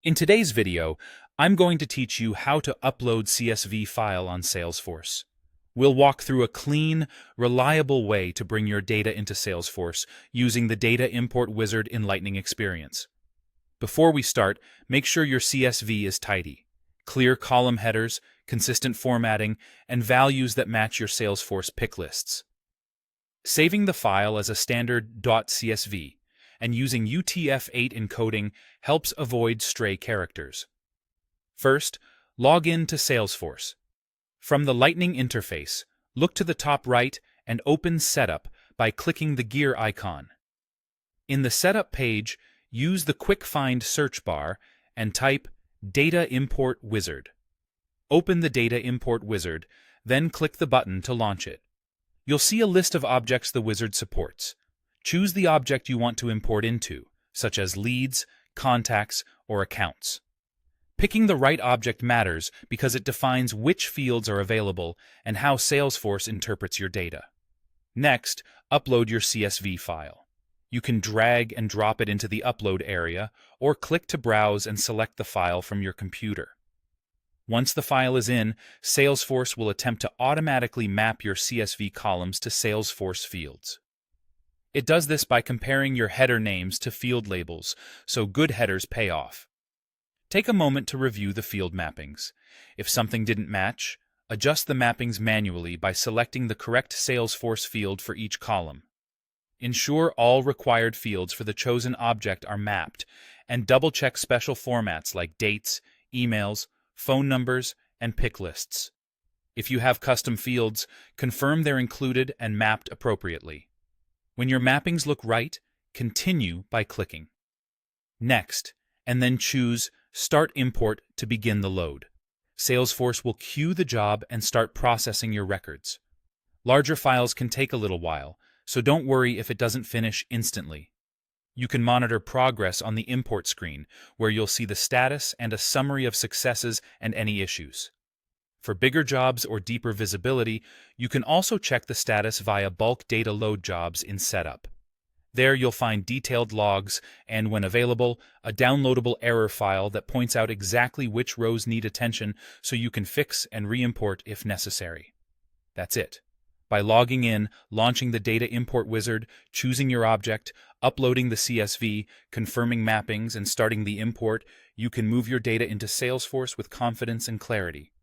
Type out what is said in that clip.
In today's video, I'm going to teach you how to upload CSV file on Salesforce. We'll walk through a clean, reliable way to bring your data into Salesforce using the Data Import Wizard in Lightning Experience. Before we start, make sure your CSV is tidy. Clear column headers, consistent formatting, and values that match your Salesforce pick lists. Saving the file as a standard .csv and using UTF-8 encoding helps avoid stray characters. First, log in to Salesforce. From the Lightning interface, look to the top right and open Setup by clicking the gear icon. In the Setup page, use the Quick Find search bar and type Data Import Wizard. Open the Data Import Wizard, then click the button to launch it. You'll see a list of objects the wizard supports. Choose the object you want to import into, such as leads, contacts, or accounts. Picking the right object matters because it defines which fields are available and how Salesforce interprets your data. Next, upload your CSV file. You can drag and drop it into the upload area or click to browse and select the file from your computer. Once the file is in, Salesforce will attempt to automatically map your CSV columns to Salesforce fields. It does this by comparing your header names to field labels, so good headers pay off. Take a moment to review the field mappings. If something didn't match, adjust the mappings manually by selecting the correct Salesforce field for each column. Ensure all required fields for the chosen object are mapped, and double-check special formats like dates, emails, phone numbers, and pick lists. If you have custom fields, confirm they're included and mapped appropriately. When your mappings look right, continue by clicking Next, and then choose Start Import to begin the load. Salesforce will queue the job and start processing your records. Larger files can take a little while, so don't worry if it doesn't finish instantly. You can monitor progress on the import screen, where you'll see the status and a summary of successes and any issues. For bigger jobs or deeper visibility, you can also check the status via bulk data load jobs in Setup. There you'll find detailed logs and, when available, a downloadable error file that points out exactly which rows need attention so you can fix and re-import if necessary. That's it. By logging in, launching the Data Import Wizard, choosing your object, uploading the CSV, confirming mappings, and starting the import, you can move your data into Salesforce with confidence and clarity.